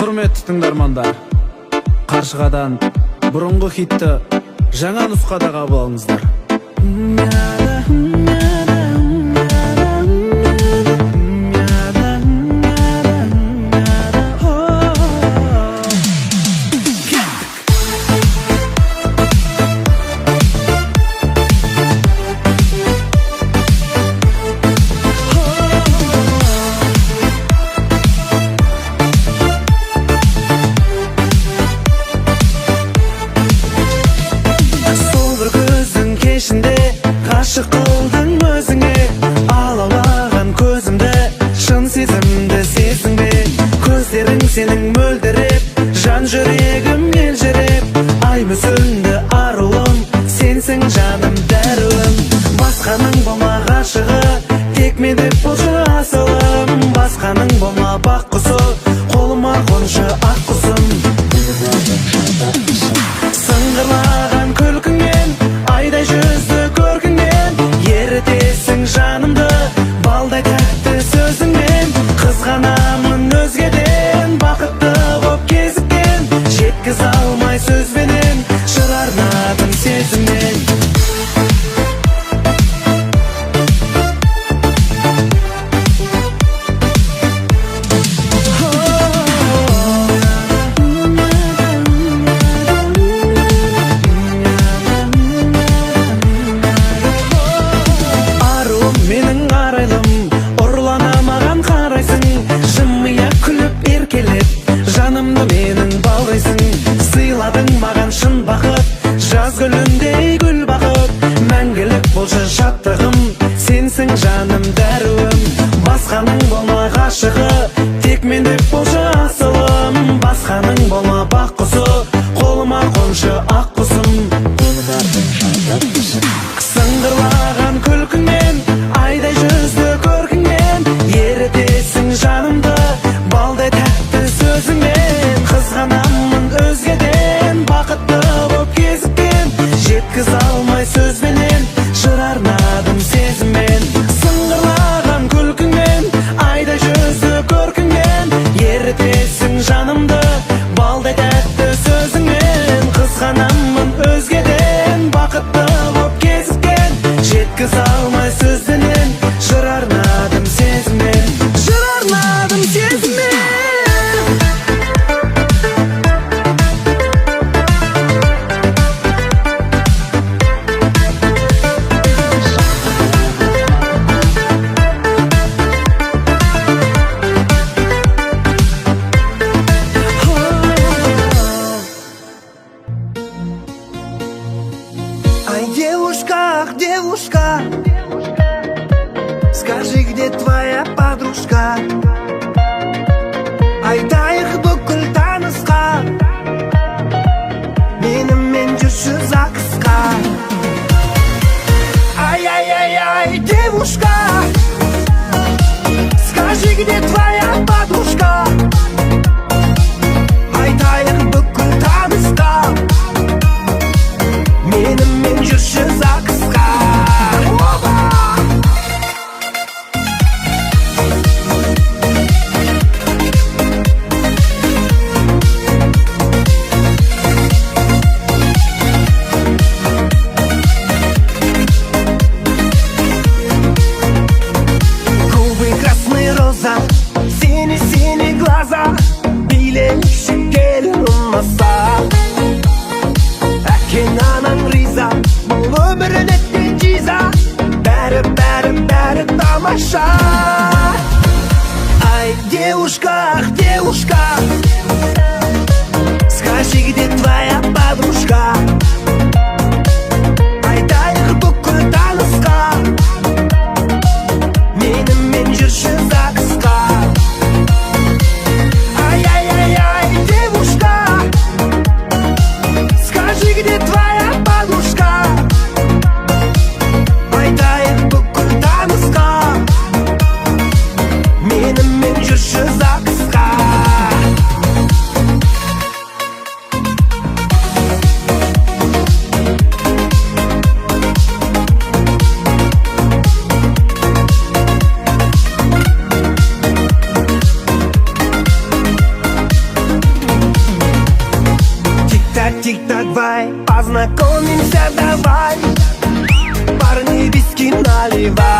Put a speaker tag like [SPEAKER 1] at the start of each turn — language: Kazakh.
[SPEAKER 1] Құрметті тыңдармандар, Қаршығадан бұрынғы хитті жаңа нұсқада қабыл алыңыздар.
[SPEAKER 2] Ғашық қылдың өзіңе, алаулаған көзімді, шын сезімді сездің бе? Көздерің сенің мөлдіреп, жан жүрегім елжіреп, ай мүсінді аруым, сенсің жаным дәруім. Басқаның болма ғашығы, тек мен деп болшы асылым. Басқаның болма бақ құсы, қолыма қоншы ақ құсым. Сыңғырлаған күлкіңмен, айдай жүзді көркіңмен, ерітесің жанымды, балдай тәтті сөзіңмен. Қызғанамын өзгеден, бақытты боп кезіккен, жеткізе алмай сөзбенен, жыр арнадым сезіммен. Жанымды менің баурайсың, сыйладың маған шын бақыт, жаз гүліндей гүл бақыт, мәңгілік болшы шаттығым, сенсің жаным дәруім. Басқаның болма ғашығы, тек мен деп болшы асылым. Басқаның болма бақ құсы, қолыма қоншы ақ құсым. Сыңғырлаған күлкіңмен, айдай жүзді көркіңмен, ерітесің жанымды, балдай тәтті сөзіңмен. Қызғанамын өзгеден, бақытты боп кезіккен, жеткізе алмай сөзбенен, жыр арнадым сезіммен. Сыңғырлаған күлкіңмен, айдай жүзді көркіңмен, ерітесің жанымды, балдай тәтті сөзіңмен. Қызғанамын өзгеден, бақытты боп кезіккен, жеткізе алмай сөзбенен, жыр арнадым сезіммен. Жыр арнадым сезіммен. Ай, девушка, ах, девушка, скажи, где твоя подружка? Айтайық бүкіл танысқа, менімен жүрші ЗАГСқа. Ай-яй-яй-яй, девушка, скажи, где твоя подружка? Айтайық бүкіл танысқа, менімен жүрші ЗАГСқа. Губы красные роза, синий-синий глаза, билелік шекел ұнмаса. Әкең анаң риза, бұл өмірін еткен жиза, бәрі тамаша. Ай, девушка, ах, девушка, скажи, где твоя подружка? Айтайық бүкіл танысқа, менімен жүрші ЗАГСқа. Ай-яй-яй-яй, девушка, скажи, где твоя подружка? Айтайық бүкіл танысқа, менімен жүрші ЗАГСқа. познакомимся, давай. Парни, виски наливай.